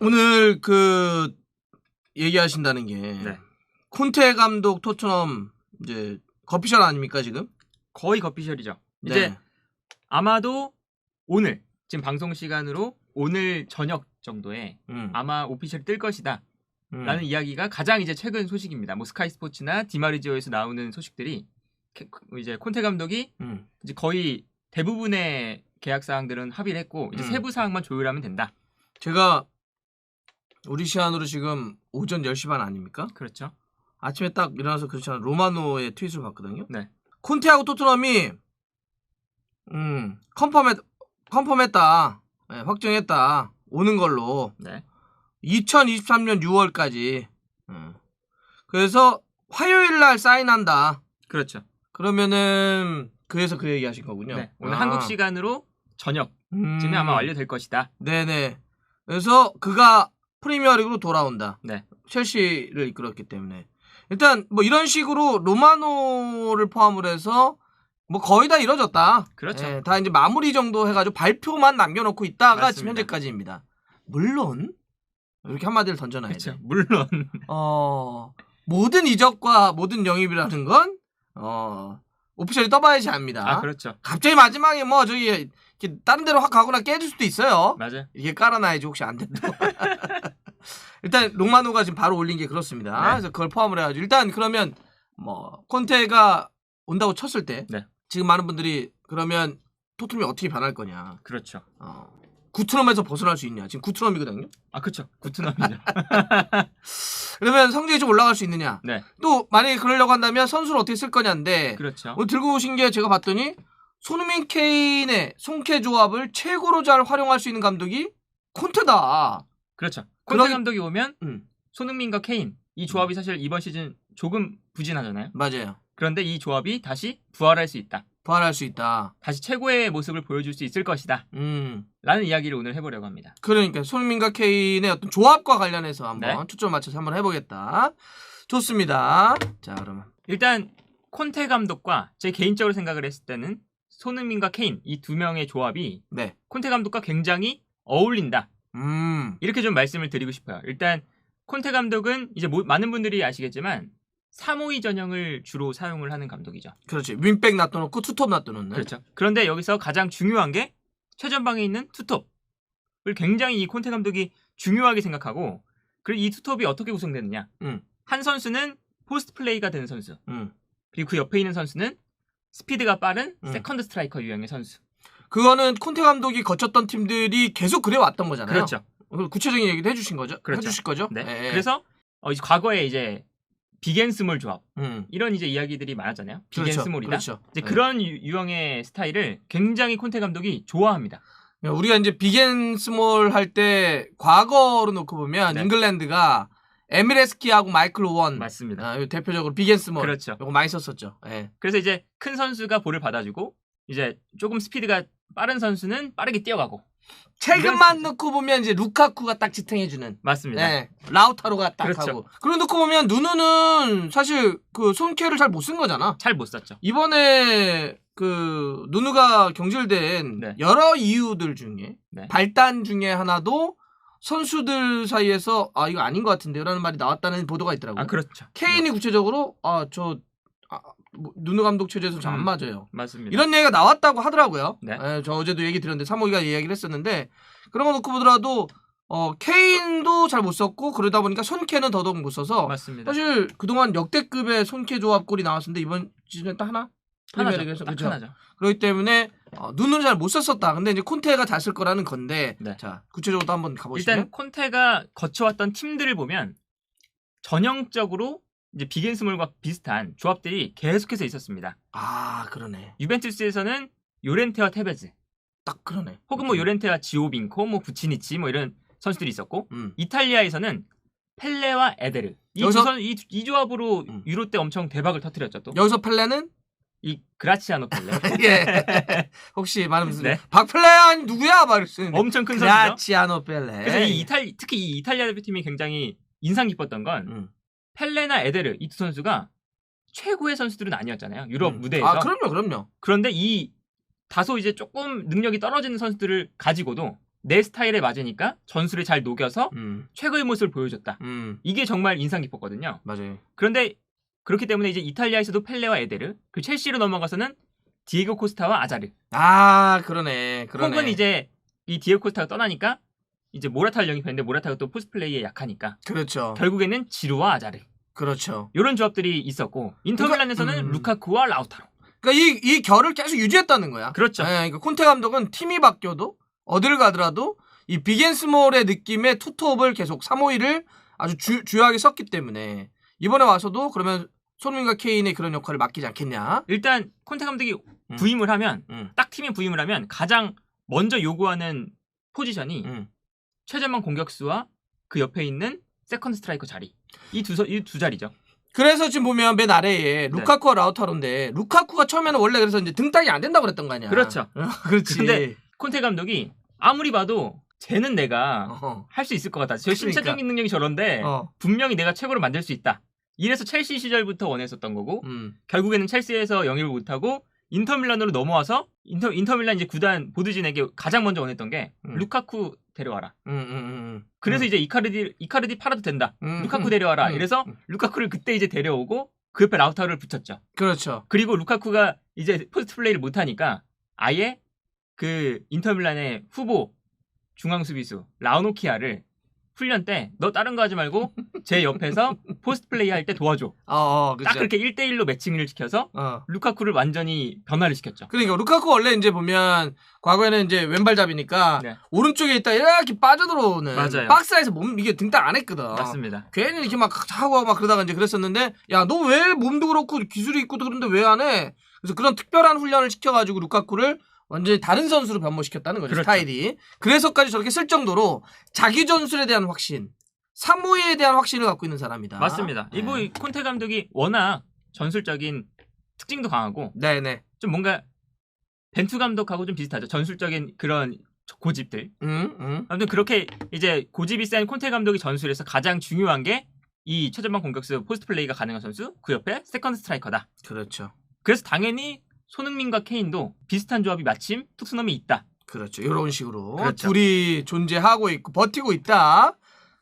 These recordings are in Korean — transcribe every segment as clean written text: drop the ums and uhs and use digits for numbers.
오늘 그 얘기하신다는 게 네. 콘테 감독 토트넘 이제 거피셜 아닙니까 지금? 거의 거피셜이죠. 네. 이제 아마도 오늘 지금 방송 시간으로 오늘 저녁 정도에 아마 오피셜이 뜰 것이다. 라는 이야기가 가장 이제 최근 소식입니다. 뭐 스카이 스포츠나 디마르지오에서 나오는 소식들이 이제 콘테 감독이 이제 거의 대부분의 계약 사항들은 합의를 했고 이제 세부 사항만 조율하면 된다. 제가 우리 시간으로 지금 오전 10시 반 아닙니까? 그렇죠. 아침에 딱 일어나서 그렇잖아. 로마노의 트윗을 봤거든요. 네. 콘테하고 토트넘이 컨펌했다. 네, 확정했다. 오는 걸로. 네. 2023년 6월까지. 그래서 화요일 날 사인한다. 그렇죠. 그러면은 그래서 그 얘기 하신 거군요. 네. 오늘 한국 시간으로 저녁쯤에 아마 완료될 것이다. 네네. 그래서 그가 프리미어리그로 돌아온다. 네. 첼시를 이끌었기 때문에. 일단 뭐 이런 식으로 로마노를 포함을 해서 뭐 거의 다 이뤄졌다. 그렇죠. 예, 다 이제 마무리 정도 해가지고 발표만 남겨놓고 있다가 맞습니다. 지금 현재까지입니다. 물론 이렇게 한마디를 던져놔야 그렇죠. 돼. 물론 모든 이적과 모든 영입이라는 건 오피셜이 떠봐야지 압니다. 아 그렇죠. 갑자기 마지막에 뭐 저기 이렇게 다른 데로 확 가거나 깨질 수도 있어요. 맞아요. 이게 깔아놔야지 혹시 안 된다. 일단 로마노가 지금 바로 올린 게 그렇습니다. 네. 그래서 그걸 포함을 해가지고 일단 그러면 뭐 콘테가 온다고 쳤을 때 네. 지금 지금 많은 분들이 그러면 토트넘이 어떻게 변할 거냐. 그렇죠. 구트넘에서 벗어날 수 있냐. 지금 구트넘이거든요. 아 그렇죠. 구트넘이죠. 그러면 성적이 좀 올라갈 수 있느냐. 네. 또 만약에 그러려고 한다면 선수를 어떻게 쓸 거냐인데 그렇죠. 오늘 들고 오신 게 제가 봤더니 손흥민 케인의 송케 조합을 최고로 잘 활용할 수 있는 감독이 콘테다. 그렇죠. 콘테 감독이 오면 손흥민과 케인 이 조합이 사실 이번 시즌 조금 부진하잖아요. 맞아요. 그런데 이 조합이 다시 부활할 수 있다. 부활할 수 있다. 다시 최고의 모습을 보여줄 수 있을 것이다. 라는 이야기를 오늘 해보려고 합니다. 그러니까 손흥민과 케인의 어떤 조합과 관련해서 한번 네. 초점 맞춰서 한번 해보겠다. 좋습니다. 자 그러면 일단 콘테 감독과 제 개인적으로 생각을 했을 때는 손흥민과 케인 이 두 명의 조합이 네. 콘테 감독과 굉장히 어울린다. 이렇게 좀 말씀을 드리고 싶어요. 일단 콘테 감독은 이제 많은 분들이 아시겠지만 3-5-2 전형을 주로 사용을 하는 감독이죠. 그렇지. 윙백 놔둬놓고 투톱 놔둬놓는. 그렇죠. 그런데 여기서 가장 중요한 게 최전방에 있는 투톱을 굉장히 이 콘테 감독이 중요하게 생각하고 그리고 이 투톱이 어떻게 구성되느냐. 한 선수는 포스트 플레이가 되는 선수. 그리고 그 옆에 있는 선수는 스피드가 빠른 세컨드 스트라이커 유형의 선수. 그거는 콘테 감독이 거쳤던 팀들이 계속 그래왔던 거잖아요. 그렇죠. 구체적인 얘기도 해주신 거죠? 그렇죠. 해주실 거죠? 네. 네. 그래서 이제 과거에 이제 빅앤스몰 조합 이런 이제 이야기들이 많았잖아요. 빅앤스몰이다. 그렇죠. 이제 그런 유형의 스타일을 굉장히 콘테 감독이 좋아합니다. 우리가 이제 빅앤스몰 할 때 과거로 놓고 보면 네. 잉글랜드가 에미레스키하고 마이클 오원 맞습니다. 대표적으로 빅앤스몰 그렇죠. 이거 많이 썼었죠. 네. 그래서 이제 큰 선수가 볼을 받아주고 이제 조금 스피드가 빠른 선수는 빠르게 뛰어가고 최근만 놓고 보면 이제 루카쿠가 딱 지탱해주는. 맞습니다. 네. 라우타로가 딱 그렇죠. 하고. 그리고 놓고 보면 누누는 사실 그 손케를 잘 못 쓴 거잖아. 잘 못 썼죠. 이번에 그 누누가 경질된 네. 여러 이유들 중에 네. 발단 중에 하나도 선수들 사이에서 이거 아닌 것 같은데요 라는 말이 나왔다는 보도가 있더라고요. 아 그렇죠. 케인이 구체적으로 누누 감독 체제에서 잘 안 맞아요. 맞습니다. 이런 얘기가 나왔다고 하더라고요. 네. 저 어제도 얘기 드렸는데 3호이가 이야기를 했었는데 그런 거 놓고 보더라도 케인도 잘 못 썼고 그러다 보니까 손케는 더더욱 못 써서 맞습니다. 사실 그동안 역대급의 손케 조합골이 나왔었는데 이번 시즌에 딱 하나? 하나죠. 딱 그렇죠? 하나죠. 그렇기 때문에 눈은 잘 못 썼었다. 근데 이제 콘테가 잘 쓸 거라는 건데 네. 자 구체적으로 한번 가보시면 일단 콘테가 거쳐왔던 팀들을 보면 전형적으로 이제 빅앤스몰과 비슷한 조합들이 계속해서 있었습니다. 아 그러네. 유벤투스에서는 요렌테와 테베즈, 딱 그러네. 혹은 뭐 요렌테와 지오빈코, 뭐 부치니치 뭐 이런 선수들이 있었고 이탈리아에서는 펠레와 에데르 이 조합으로 유로 때 엄청 대박을 터뜨렸죠. 또 여기서 펠레는 이 그라치아노 펠레. 예. 혹시 많은 분들이 네. 박펠레 아니 누구야? 막 이러시는데 엄청 큰 선수죠. 그라치아노 펠레. 그래서 특히 이 이탈리아 대표팀이 굉장히 인상 깊었던 건 펠레나 에데르 이 두 선수가 최고의 선수들은 아니었잖아요. 유럽 무대에서. 아, 그럼요. 그런데 이 다소 이제 조금 능력이 떨어지는 선수들을 가지고도 내 스타일에 맞으니까 전술에 잘 녹여서 최고의 모습을 보여줬다. 이게 정말 인상 깊었거든요. 맞아요. 그런데 그렇기 때문에 이제 이탈리아에서도 펠레와 에데르, 그 첼시로 넘어가서는 디에고 코스타와 아자르. 아, 그러네. 혹은 이제 이 디에고 코스타가 떠나니까 이제 모라타를 영입했는데 모라타가 또 포스트 플레이에 약하니까. 그렇죠. 결국에는 지루와 아자르. 그렇죠. 이런 조합들이 있었고 인터밀란에서는 루카쿠와 라우타로. 그러니까 이 결을 계속 유지했다는 거야. 그렇죠. 네, 그러니까 콘테 감독은 팀이 바뀌어도 어딜 가더라도 이 빅앤스몰의 느낌의 투톱을 계속 3-5-2를 아주 주요하게 썼기 때문에 이번에 와서도 그러면 손흥민과 케인의 그런 역할을 맡기지 않겠냐. 일단 콘테 감독이 부임을 하면 딱 팀에 부임을 하면 가장 먼저 요구하는 포지션이 최전방 공격수와 그 옆에 있는 세컨드 스트라이커 자리. 이 두 자리죠. 그래서 지금 보면 맨 아래에 루카쿠와 라우타로인데 루카쿠가 처음에는 원래 그래서 이제 등딱이 안 된다고 그랬던 거 아니야. 그렇죠. 그렇지. 근데 콘테 감독이 아무리 봐도 쟤는 내가 할 수 있을 것 같다. 저 신체적인 능력이 저런데 분명히 내가 최고로 만들 수 있다. 이래서 첼시 시절부터 원했었던 거고 결국에는 첼시에서 영입을 못하고 인터밀란으로 넘어와서 인터밀란 이제 구단 보드진에게 가장 먼저 원했던 게 루카쿠 데려와라. 그래서 이제 이카르디 팔아도 된다. 루카쿠 데려와라. 이래서 루카쿠를 그때 이제 데려오고 그 옆에 라우타로를 붙였죠. 그렇죠. 그리고 루카쿠가 이제 포스트 플레이를 못하니까 아예 그 인터밀란의 후보 중앙 수비수 라우노키아를 훈련 때 너 다른 거 하지 말고 제 옆에서 포스트 플레이 할 때 도와줘. 그렇죠. 딱 그렇게 1대1로 매칭을 시켜서 루카쿠를 완전히 변화를 시켰죠. 그러니까 루카쿠 원래 이제 보면 과거에는 이제 왼발잡이니까 오른쪽에 있다 이렇게 빠져들어오는 맞아요. 박스에서 이게 등딱 안 했거든. 맞습니다. 괜히 이렇게 막 하고 막 그러다가 이제 그랬었는데 야, 너 왜 몸도 그렇고 기술이 있고 그런데 왜 안 해? 그래서 그런 특별한 훈련을 시켜가지고 루카쿠를 완전히 다른 선수로 변모시켰다는 거죠. 그렇죠. 스타일이. 그래서까지 저렇게 쓸 정도로 자기 전술에 대한 확신, 3-5-2에 대한 확신을 갖고 있는 사람이다. 맞습니다. 네. 이 콘테 감독이 워낙 전술적인 특징도 강하고 네네. 좀 뭔가 벤투 감독하고 좀 비슷하죠. 전술적인 그런 고집들. 아무튼 그렇게 이제 고집이 센 콘테 감독이 전술에서 가장 중요한 게 이 최전방 공격수 포스트 플레이가 가능한 선수, 그 옆에 세컨드 스트라이커다. 그렇죠. 그래서 당연히 손흥민과 케인도 비슷한 조합이 마침 툭스넘이 있다. 그렇죠. 이런 식으로 그렇죠. 둘이 존재하고 있고 버티고 있다.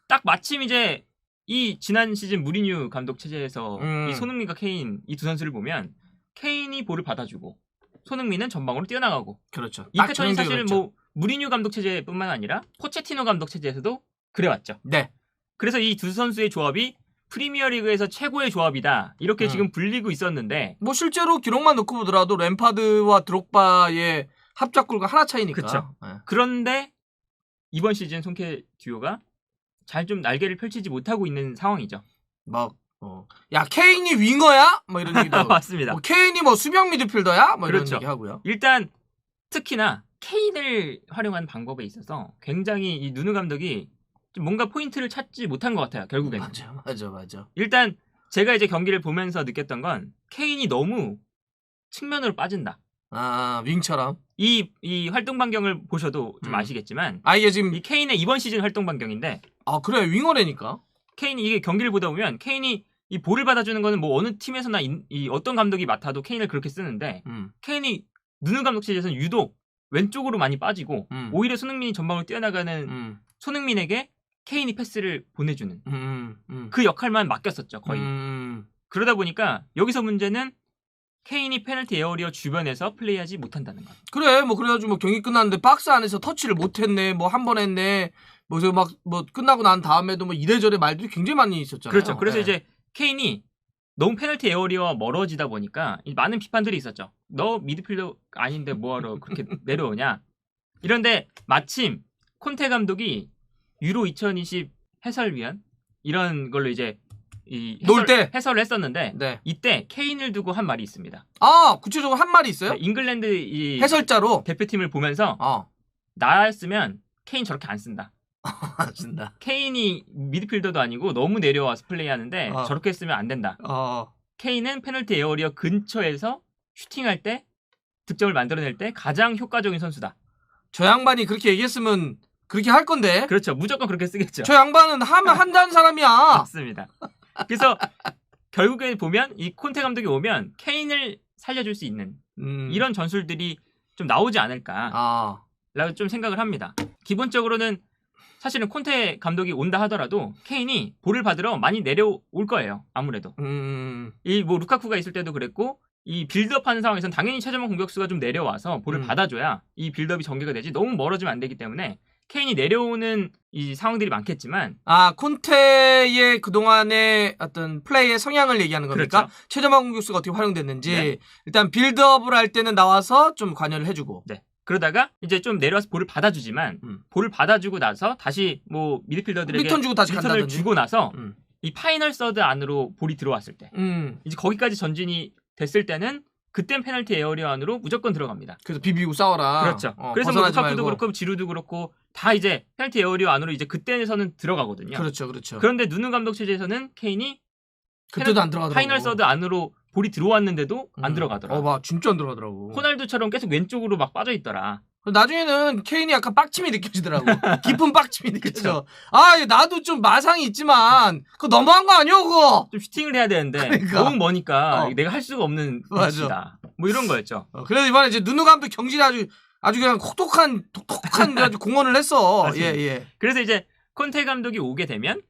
딱 마침 이제 이 지난 시즌 무리뉴 감독 체제에서 이 손흥민과 케인 이 두 선수를 보면 케인이 볼을 받아주고 손흥민은 전방으로 뛰어나가고. 그렇죠. 이 패턴이 사실은 뭐 무리뉴 감독 체제뿐만 아니라 포체티노 감독 체제에서도 그래왔죠. 네. 그래서 이 두 선수의 조합이 프리미어리그에서 최고의 조합이다. 이렇게 지금 불리고 있었는데 뭐 실제로 기록만 놓고 보더라도 램파드와 드록바의 합작골과 하나 차이니까. 그렇죠. 그런데 이번 시즌 손케 듀오가 잘 좀 날개를 펼치지 못하고 있는 상황이죠. 막 야, 케인이 윙어야? 뭐 이런 얘기도. 맞습니다. 케인이 뭐 수비형 미드필더야? 뭐 그렇죠. 이런 얘기 하고요. 일단 특히나 케인을 활용한 방법에 있어서 굉장히 이 누누 감독이 좀 뭔가 포인트를 찾지 못한 것 같아요. 결국에는. 맞아. 일단 제가 이제 경기를 보면서 느꼈던 건 케인이 너무 측면으로 빠진다. 아, 윙처럼. 이 활동 반경을 보셔도 좀 아시겠지만 이게 지금 이 케인의 이번 시즌 활동 반경인데 그래. 윙어라니까. 케인이 이게 경기를 보다 보면 케인이 이 볼을 받아주는 거는 뭐 어느 팀에서나 이 어떤 감독이 맡아도 케인을 그렇게 쓰는데 케인이 누누 감독 체제에서는 유독 왼쪽으로 많이 빠지고 오히려 손흥민이 전방으로 뛰어나가는 손흥민에게 케인이 패스를 보내주는 그 역할만 맡겼었죠. 거의. 그러다 보니까 여기서 문제는 케인이 페널티 에어리어 주변에서 플레이하지 못한다는 것. 그래. 뭐 그래가지고 뭐 경기 끝났는데 박스 안에서 터치를 못했네. 뭐 한 번 했네. 뭐 끝나고 난 다음에도 뭐 이래저래 말들이 굉장히 많이 있었잖아요. 그렇죠. 그래서 이제 케인이 너무 페널티 에어리어와 멀어지다 보니까 많은 비판들이 있었죠. 너 미드필더 아닌데 뭐하러 그렇게 내려오냐. 이런데 마침 콘테 감독이 유로 2020 해설위원 이런 걸로 이제 해설을 했었는데 이때 케인을 두고 한 말이 있습니다. 구체적으로 한 말이 있어요? 잉글랜드 이 해설자로 대표팀을 보면서 나였으면 케인 저렇게 안 쓴다. 안 쓴다. 케인이 미드필더도 아니고 너무 내려와서 플레이하는데 저렇게 했으면 안 된다. 케인은 페널티 에어리어 근처에서 슈팅할 때 득점을 만들어낼 때 가장 효과적인 선수다. 저 양반이 그렇게 얘기했으면 그렇게 할 건데. 그렇죠. 무조건 그렇게 쓰겠죠. 저 양반은 하면 한다는 사람이야. 맞습니다. 그래서 결국에 보면 이 콘테 감독이 오면 케인을 살려줄 수 있는 이런 전술들이 좀 나오지 않을까라고 좀 생각을 합니다. 기본적으로는 사실은 콘테 감독이 온다 하더라도 케인이 볼을 받으러 많이 내려올 거예요. 아무래도. 이 뭐 루카쿠가 있을 때도 그랬고 이 빌드업하는 상황에서는 당연히 최전방 공격수가 좀 내려와서 볼을 받아줘야 이 빌드업이 전개가 되지. 너무 멀어지면 안 되기 때문에 케인이 내려오는 이 상황들이 많겠지만 콘테의 그동안의 어떤 플레이의 성향을 얘기하는 겁니까? 그렇죠. 최전방 공격수가 어떻게 활용됐는지 네. 일단 빌드업을 할 때는 나와서 좀 관여를 해주고 네. 그러다가 이제 좀 내려와서 볼을 받아주지만 볼을 받아주고 나서 다시 뭐 미드필더들에게 리턴 주고 다시 리턴을 간다든지. 주고 나서 이 파이널 서드 안으로 볼이 들어왔을 때 이제 거기까지 전진이 됐을 때는 그땐 페널티 에어리어 안으로 무조건 들어갑니다. 그래서 비비고 싸워라. 그렇죠. 그래서 뭐 벗어나지 루카쿠도 말고. 그렇고 지루도 그렇고 다 이제 페널티 에어리어 안으로 이제 그때에서는 들어가거든요. 그렇죠, 그렇죠. 그런데 누누 감독 체제에서는 케인이 그때도 안 들어가더라고. 파이널 서드 안으로 볼이 들어왔는데도 안 들어가더라. 막 진짜 안 들어가더라고. 호날두처럼 계속 왼쪽으로 막 빠져 있더라. 나중에는 케인이 약간 빡침이 느껴지더라고. 깊은 빡침이 느껴져. 나도 좀 마상이 있지만 그거 너무한 거 아니야 그거? 좀 슈팅을 해야 되는데 그러니까. 너무 머니까 내가 할 수가 없는 맞아. 위치다. 뭐 이런 거였죠. 그래서 이번에 이제 누누 감독 경질이 아주 그냥 독특한 아주 공헌을 했어. 맞습니다. 예. 그래서 이제 콘테 감독이 오게 되면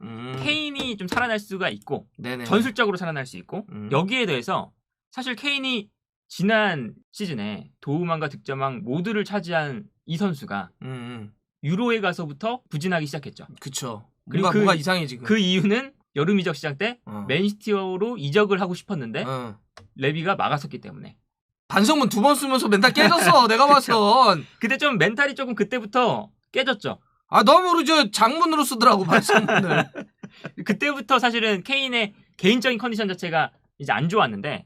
케인이 좀 살아날 수가 있고 네네. 전술적으로 살아날 수 있고 여기에 대해서 사실 케인이 지난 시즌에 도움왕과 득점왕 모두를 차지한 이 선수가 유로에 가서부터 부진하기 시작했죠. 그쵸. 그리고 뭔가 이상해 지금. 그 이유는 여름 이적 시장 때 맨시티로 이적을 하고 싶었는데 레비가 막았었기 때문에. 반성문 2번 쓰면서 맨날 깨졌어. 내가 봐선. 그때 좀 멘탈이 조금 그때부터 깨졌죠. 너무 장문으로 쓰더라고 반성문을. 그때부터 사실은 케인의 개인적인 컨디션 자체가 이제 안 좋았는데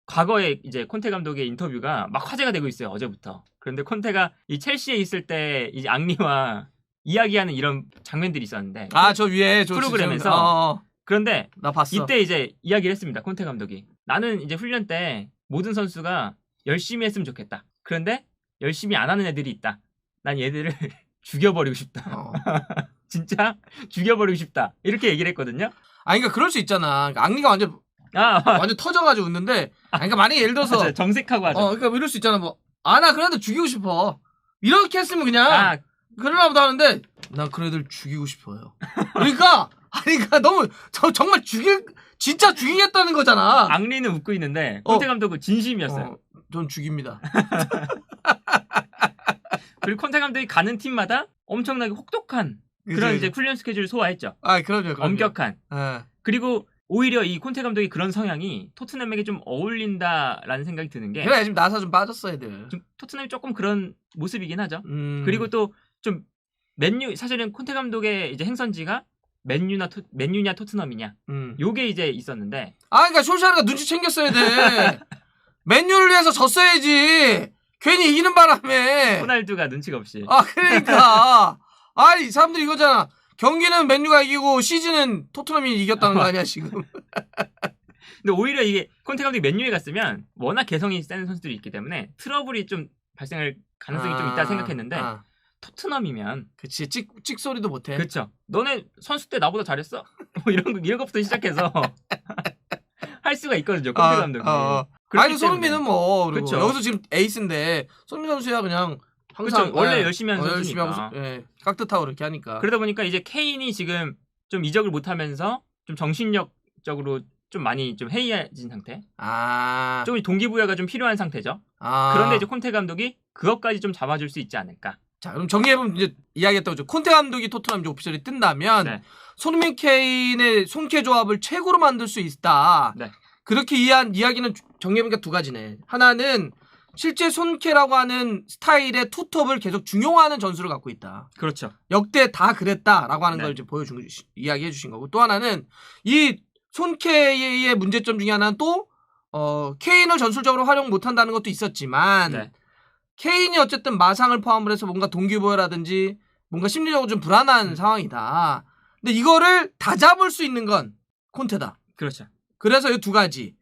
과거에 이제 콘테 감독의 인터뷰가 막 화제가 되고 있어요. 어제부터. 그런데 콘테가 이 첼시에 있을 때 이제 앙리와 이야기하는 이런 장면들이 있었는데 저 위에 프로그램에서 그런데 나 봤어. 이때 이제 이야기를 했습니다. 콘테 감독이. 나는 이제 훈련 때 모든 선수가 열심히 했으면 좋겠다. 그런데 열심히 안 하는 애들이 있다. 난 얘들을 죽여버리고 싶다. 진짜 죽여버리고 싶다. 이렇게 얘기를 했거든요. 그러니까 그럴 수 있잖아. 앙리가 완전 터져가지고 웃는데. 그러니까 만약에 예를 들어서 맞아요. 정색하고 하죠. 그러니까 이럴 수 있잖아. 나 그런 애들 죽이고 싶어. 이렇게 했으면 그냥 그러나 보다 하는데 난 그런 애들 죽이고 싶어요. 그러니까 너무 정말 진짜 죽이겠다는 거잖아. 앙리는 웃고 있는데 콘테 감독은 진심이었어요. 전 죽입니다. 그리고 콘테 감독이 가는 팀마다 엄청나게 혹독한 그런 이제 훈련 스케줄을 소화했죠. 그럼요. 엄격한. 그리고 오히려 이 콘테 감독의 그런 성향이 토트넘에게 좀 어울린다라는 생각이 드는 게 그래 지금 나사 좀 빠졌어 애들. 좀 토트넘이 조금 그런 모습이긴 하죠. 그리고 또 좀 맨유 사실은 콘테 감독의 이제 행선지가 맨유냐 토트넘이냐 요게 이제 있었는데 그러니까 솔샤르가 눈치 챙겼어야 돼. 맨유를 위해서 졌어야지. 괜히 이기는 바람에. 호날두가 눈치가 없이. 그러니까. 이 사람들이 이거잖아. 경기는 맨유가 이기고 시즌은 토트넘이 이겼다는 거 아니야 지금. 근데 오히려 이게 콘테 감독이 맨유에 갔으면 워낙 개성이 센 선수들이 있기 때문에 트러블이 좀 발생할 가능성이 좀 있다 생각했는데 토트넘이면 그치 찍 소리도 못해. 그렇죠. 너네 선수 때 나보다 잘했어? 뭐 이런 것부터 시작해서 할 수가 있거든요. 콘테 감독이. 손흥민은 뭐 그쵸. 여기서 지금 에이스인데 손흥민 선수야 그냥 항상 그쵸. 원래 열심히 하는 선수니까. 깍듯하고 이렇게 하니까. 그러다 보니까 이제 케인이 지금 좀 이적을 못하면서 좀 정신력적으로 좀 많이 좀 해이해진 상태. 좀 동기부여가 좀 필요한 상태죠. 그런데 이제 콘테 감독이 그것까지 좀 잡아줄 수 있지 않을까. 자, 그럼 정리해보면 이제 이야기했다고 콘테 감독이 토트넘 이제 오피셜이 뜬다면 손흥민 케인의 손케 조합을 최고로 만들 수 있다. 그렇게 이해한 이야기는 정리해보니까 2가지네. 하나는 실제 손케라고 하는 스타일의 투톱을 계속 중용하는 전술을 갖고 있다. 그렇죠. 역대 다 그랬다라고 하는 걸 이제 이야기해 주신 거고, 또 하나는 이 손케의 문제점 중에 하나는 또 케인을 전술적으로 활용 못한다는 것도 있었지만 케인이 어쨌든 마상을 포함을 해서 뭔가 동기부여라든지 뭔가 심리적으로 좀 불안한 상황이다. 근데 이거를 다 잡을 수 있는 건 콘테다. 그렇죠. 그래서 이 2가지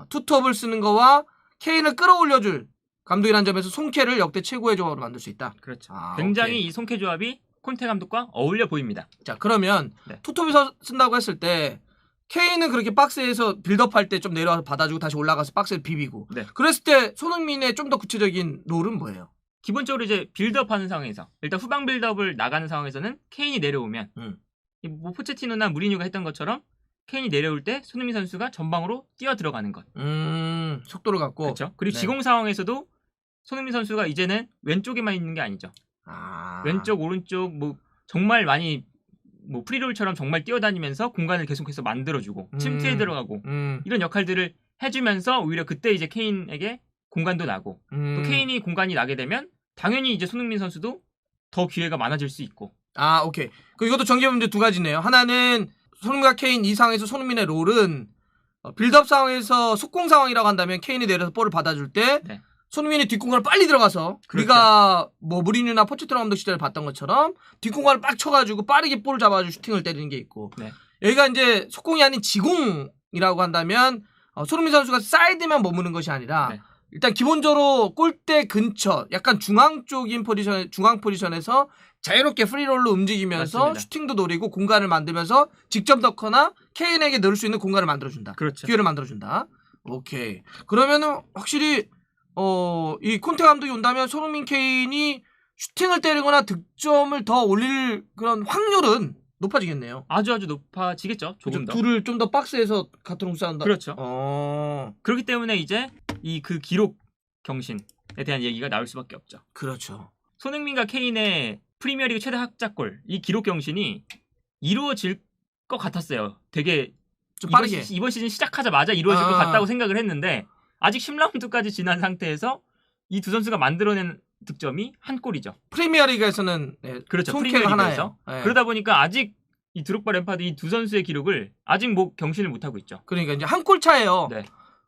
투톱을 쓰는 거와 케인을 끌어올려줄 감독이라는 점에서 손케를 역대 최고의 조합으로 만들 수 있다. 그렇죠. 굉장히 오케이. 이 손케 조합이 콘테 감독과 어울려 보입니다. 자, 그러면 투톱이 쓴다고 했을 때 케인은 그렇게 박스에서 빌드업할 때 좀 내려와서 받아주고 다시 올라가서 박스에 비비고 그랬을 때 손흥민의 좀 더 구체적인 롤은 뭐예요? 기본적으로 이제 빌드업하는 상황에서 일단 후방 빌드업을 나가는 상황에서는 케인이 내려오면 뭐 포체티노나 무리뉴가 했던 것처럼 케인이 내려올 때 손흥민 선수가 전방으로 뛰어 들어가는 것. 속도를 갖고. 그렇죠. 그리고 네. 지공 상황에서도 손흥민 선수가 이제는 왼쪽에만 있는 게 아니죠. 왼쪽, 오른쪽 뭐 정말 많이 뭐 프리롤처럼 정말 뛰어다니면서 공간을 계속해서 만들어주고 침투에 들어가고 이런 역할들을 해주면서 오히려 그때 이제 케인에게 공간도 나고 또 케인이 공간이 나게 되면 당연히 이제 손흥민 선수도 더 기회가 많아질 수 있고. 오케이. 그 이것도 전개보면 이제 두 가지네요. 하나는 손흥민과 케인 이 상황에서 손흥민의 롤은 빌드업 상황에서 속공 상황이라고 한다면 케인이 내려서 볼을 받아줄 때 네. 손흥민이 뒷공간을 빨리 들어가서 그렇죠. 우리가 뭐 무리뉴나 포체티노 감독 시절에 봤던 것처럼 뒷공간을 빡 쳐가지고 빠르게 볼을 잡아주고 슈팅을 때리는 게 있고 네. 여기가 이제 속공이 아닌 지공이라고 한다면 손흥민 선수가 사이드만 머무는 것이 아니라 네. 일단 기본적으로 골대 근처 약간 중앙 쪽인 중앙 포지션에서 자유롭게 프리롤로 움직이면서 맞습니다. 슈팅도 노리고 공간을 만들면서 직접 넣거나 케인에게 넣을 수 있는 공간을 만들어준다. 그렇죠. 기회를 만들어준다. 오케이. 그러면은 확실히 이 콘테 감독이 온다면 손흥민 케인이 슈팅을 때리거나 득점을 더 올릴 그런 확률은 높아지겠네요. 아주 높아지겠죠. 조금 더. 둘을 좀 더 박스에서 같은 싸운다. 그렇죠. 그렇기 그렇기 때문에 이제 이 그 기록 경신에 대한 얘기가 나올 수밖에 없죠. 그렇죠. 손흥민과 케인의 프리미어리그 최다 합작골 이 기록 경신이 이루어질 것 같았어요. 되게 좀 빠르게. 이번 시즌 시작하자마자 이루어질 것 같다고 생각을 했는데 아직 10라운드까지 지난 상태에서 이 두 선수가 만들어낸 득점이 한 골이죠. 프리미어리그에서는 네, 그렇죠. 프리미어리그에서 프리미어리그에서. 네. 그러다 보니까 아직 이 드록바 램파드 이 두 선수의 기록을 아직 뭐 경신을 못 하고 있죠. 그러니까 이제 한 골 차예요. 네.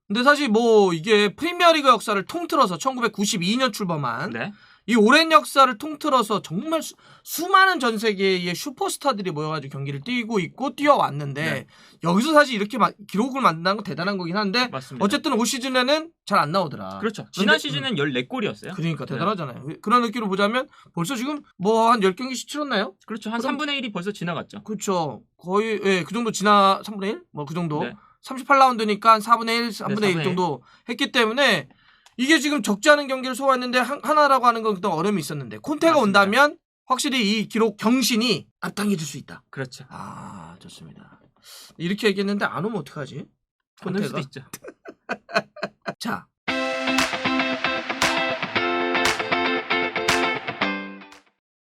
근데 사실 뭐 이게 프리미어리그 역사를 통틀어서 1992년 출범한 네. 이 오랜 역사를 통틀어서 정말 수많은 전 세계의 슈퍼스타들이 모여가지고 경기를 뛰고 있고 뛰어왔는데 네. 여기서 사실 이렇게 기록을 만든다는 건 대단한 거긴 한데 맞습니다. 어쨌든 올 시즌에는 잘 안 나오더라. 그렇죠. 지난 시즌은 14골이었어요. 그러니까 대단하잖아요. 그런 느낌으로 보자면 벌써 지금 뭐 한 10경기씩 치렀나요? 그렇죠. 한 3분의 1이 벌써 지나갔죠. 그렇죠. 거의 그 정도 3분의 1? 뭐 그 정도. 네. 38라운드니까 한 4분의 1, 3분의 1 4분의 정도 했기 때문에 이게 지금 적지 않은 경기를 소화했는데 하나라고 하는 건 그동안 어려움이 있었는데 콘테가 맞습니다. 온다면 확실히 이 기록 경신이 앞당겨질 수 있다. 그렇죠. 좋습니다. 이렇게 얘기했는데 안 오면 어떡하지? 안 올 수도 있죠. 자,